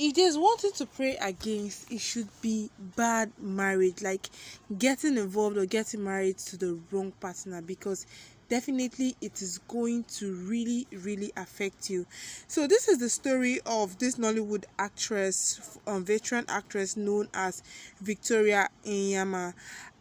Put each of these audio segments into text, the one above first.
if there's one thing to pray against, it should be bad marriage, like getting involved or getting married to the wrong partner, because definitely it is going to really, really affect you. So this is the story of this Nollywood actress, veteran actress known as Victoria Inyama.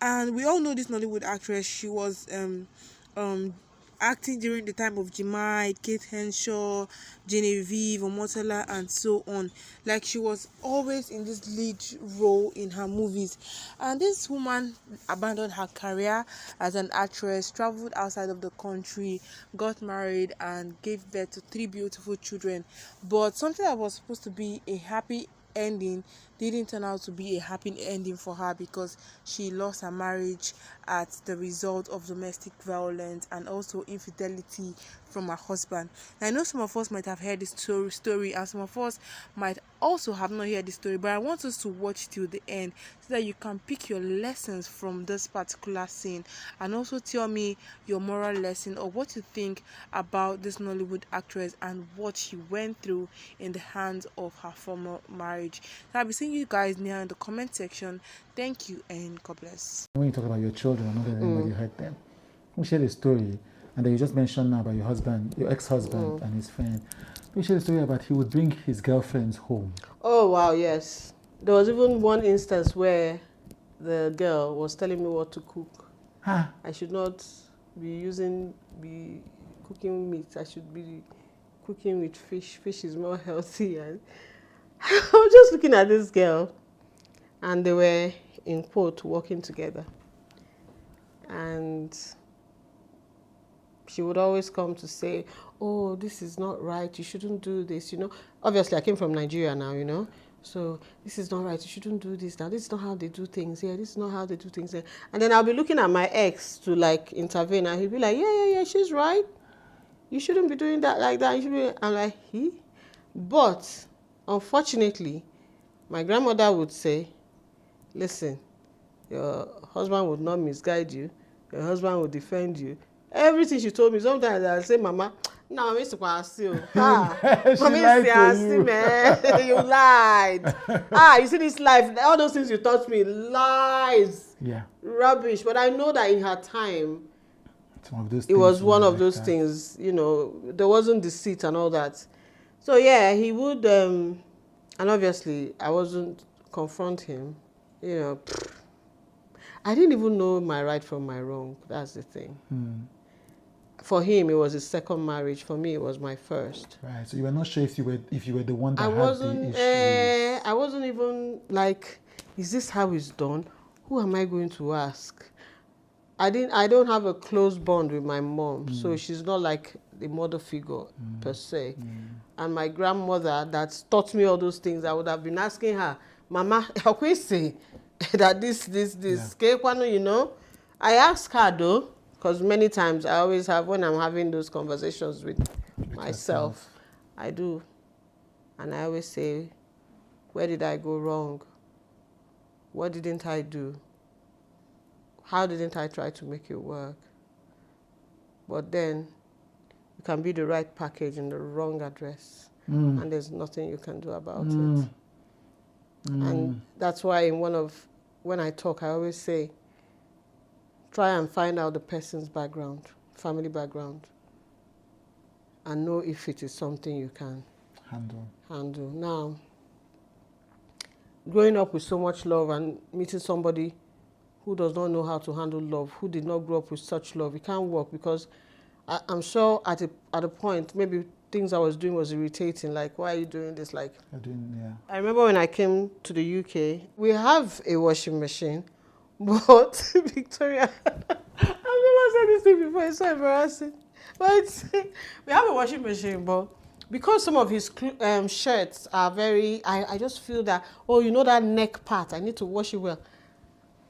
And we all know this Nollywood actress. She was um acting during the time of Jemai, Kate Henshaw, Genevieve, Omotola, and so on. Like, she was always in this lead role in her movies. And this woman abandoned her career as an actress, traveled outside of the country, got married, and gave birth to 3 beautiful children. But something that was supposed to be a happy ending didn't turn out to be a happy ending for her, because she lost her marriage at the result of domestic violence and also infidelity from her husband. I know some of us might have heard this story, and some of us might also have not heard this story, but I want us to watch till the end so that you can pick your lessons from this particular scene, and also tell me your moral lesson or what you think about this Nollywood actress and what she went through in the hands of her former marriage. So I'll be seeing you guys near in the comment section. Thank you and God bless. When you talk about your children, not that anybody hurt them. We share the story, and then you just mentioned now about your husband, your ex-husband and his friend. We share the story about he would bring his girlfriends home. Oh wow, yes. There was even one instance where the girl was telling me what to cook. Huh? I should not be cooking meat. I should be cooking with fish. Fish is more healthy. And I was just looking at this girl, and they were, in quote, working together. And she would always come to say, oh, this is not right, you shouldn't do this, you know. Obviously, I came from Nigeria now, you know. So, this is not right, you shouldn't do this now. This is not how they do things here. This is not how they do things here. And then I'll be looking at my ex to, like, intervene. And he'll be like, yeah, she's right. You shouldn't be doing that like that. You should be... I'm like, he? But, unfortunately, my grandmother would say, listen, your husband would not misguide you. Your husband would defend you. Everything she told me, sometimes I say, Mama, no, I'm Mommy, you lied. You see this life, all those things you taught me, lies. Yeah. Rubbish. But I know that in her time, it was one of those things, you know, there wasn't deceit and all that. So yeah, he would, and obviously I wasn't confront him, you know. I didn't even know my right from my wrong. That's the thing. For him, it was his second marriage. For me, it was my first. Right. So you were not sure if you were the one that had the issues. I wasn't even like, is this how it's done? Who am I going to ask? I don't have a close bond with my mom, so she's not like the mother figure per se. And my grandmother that taught me all those things, I would have been asking her, Mama, how can you say that this, you know? I ask her though, because many times I always have, when I'm having those conversations with myself, I do. And I always say, where did I go wrong? What didn't I do? How didn't I try to make it work? But then you can be the right package in the wrong address, and there's nothing you can do about it. And that's why when I talk, I always say, try and find out the person's background, family background, and know if it is something you can handle. Now, growing up with so much love and meeting somebody who does not know how to handle love, who did not grow up with such love, it can't work, because I'm sure at a point, maybe things I was doing was irritating, like, why are you doing this? Like, I remember when I came to the UK, we have a washing machine, but Victoria, I've never said this thing before, it's so embarrassing. But we have a washing machine, but because some of his shirts are very, I just feel that, oh, you know that neck part, I need to wash it well.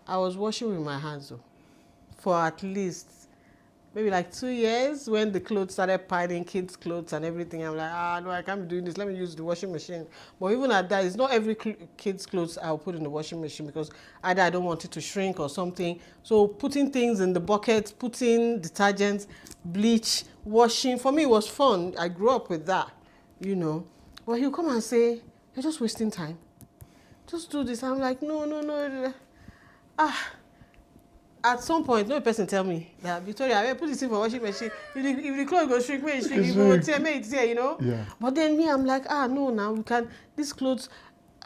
I was washing with my hands though, for at least maybe like 2 years, when the clothes started piling, kids' clothes and everything. I'm like, no, I can't be doing this. Let me use the washing machine. But even at that, it's not every kid's clothes I'll put in the washing machine, because either I don't want it to shrink or something. So putting things in the bucket, putting detergent, bleach, washing, for me it was fun. I grew up with that, you know. But he'll come and say, you're just wasting time. Just do this. I'm like, no. At some point, no person tell me that, Victoria, I put this in for washing machine. If the clothes go shrink, may it shrink. If it will tear, may it tear, you know? Yeah. But then me, I'm like, no, now we can, this clothes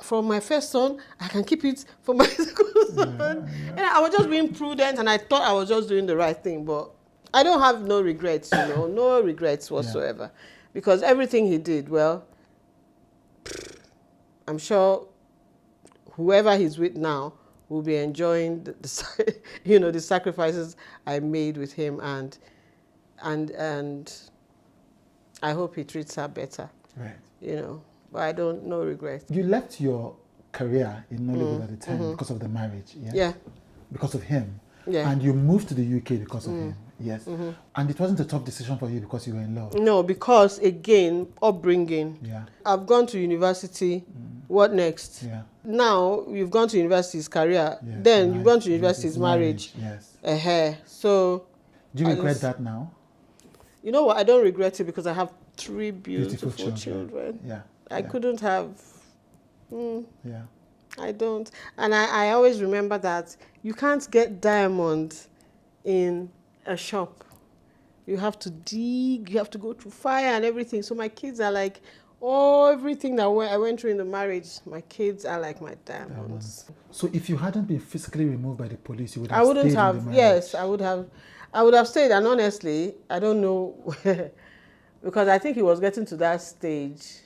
from my first son, I can keep it for my second son. Yeah. And I was just being prudent, and I thought I was just doing the right thing. But I don't have no regrets, you know, no regrets whatsoever. Yeah. Because everything he did, well, I'm sure whoever he's with now will be enjoying the sacrifices I made with him, and I hope he treats her better. Right. You know, but I don't, no regret. You left your career in Nollywood at the time because of the marriage, yeah? Yeah. Because of him. Yeah. And you moved to the UK because of him, yes. And it wasn't a tough decision for you because you were in love. No, because again, upbringing. Yeah. I've gone to university. What next? Yeah. Now you've gone to university's career. Yes, then you've gone to university's marriage. Yes. So. Do you regret that now? You know what? I don't regret it because I have 3 beautiful children. Yeah. I couldn't have. Yeah. I don't. And I always remember that you can't get diamond in a shop. You have to dig, you have to go through fire and everything. So my kids are like, everything that I went through in the marriage, my kids are like my diamonds. So if you hadn't been physically removed by the police, you would have I wouldn't stayed have, in the marriage? yes, I would have stayed. And honestly, I don't know, because I think it was getting to that stage.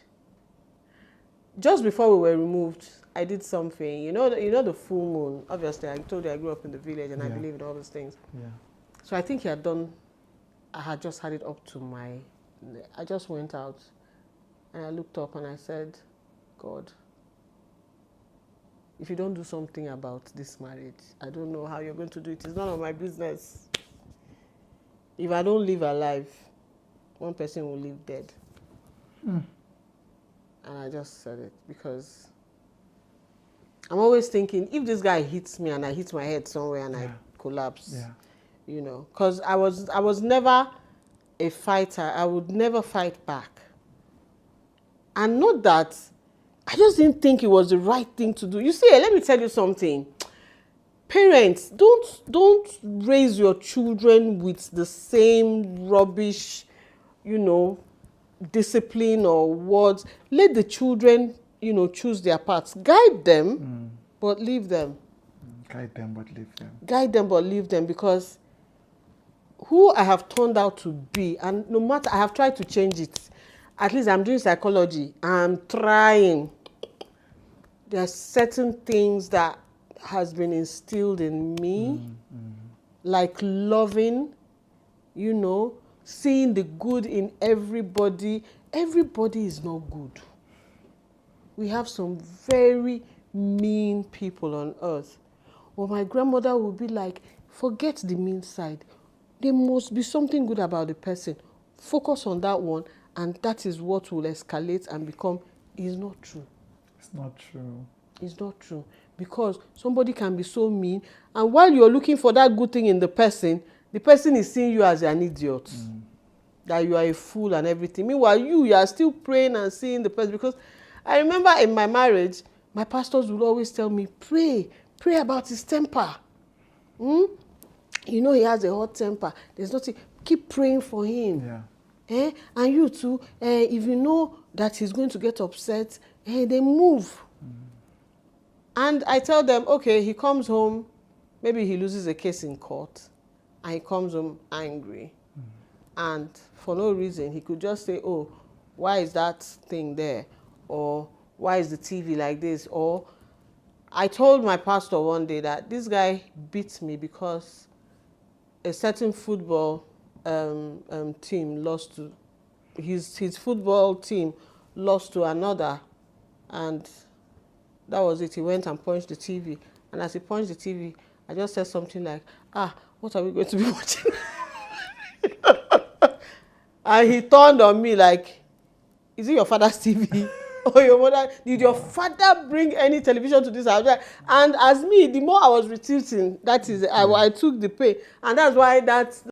Just before we were removed, I did something. You know the full moon. Obviously, I told you I grew up in the village and I believe in all those things. Yeah. So I think I had just had it up to I just went out and I looked up and I said, God, if you don't do something about this marriage, I don't know how you're going to do it. It's none of my business. If I don't live alive, one person will live dead. And I just said it because I'm always thinking, if this guy hits me and I hit my head somewhere and I collapse, you know, because I was never a fighter. I would never fight back. And not that, I just didn't think it was the right thing to do. You see, let me tell you something. Parents, don't raise your children with the same rubbish, you know, discipline or words. Let the children, you know, choose their paths. Guide them, but leave them. Guide them, but leave them. Guide them, but leave them, because who I have turned out to be, and no matter, I have tried to change it. At least I'm doing psychology. I'm trying. There are certain things that has been instilled in me, like loving, you know, seeing the good in everybody. Everybody is not good. We have some very mean people on earth. Well, my grandmother would be like, forget the mean side. There must be something good about the person. Focus on that one, and that is what will escalate and become, is not true. It's not true. It's not true. Because somebody can be so mean, and while you're looking for that good thing in the person is seeing you as an idiot. That you are a fool and everything. Meanwhile, you are still praying and seeing the person. Because I remember in my marriage, my pastors would always tell me, pray about his temper. You know he has a hot temper. There's nothing. Keep praying for him. Yeah. And you too, if you know that he's going to get upset, then move. And I tell them, okay, he comes home, maybe he loses a case in court, and he comes home angry. And for no reason, he could just say, oh, why is that thing there? Or why is the TV like this? Or I told my pastor one day that this guy beat me because a certain football team lost to, his football team lost to another, and that was it. He went and punched the TV, and as he punched the TV, I just said something like, what are we going to be watching? And he turned on me like, is it your father's TV? Or your mother? Did your father bring any television to this house? And as me, the more I was retreating, that is, I took the pain. And that's why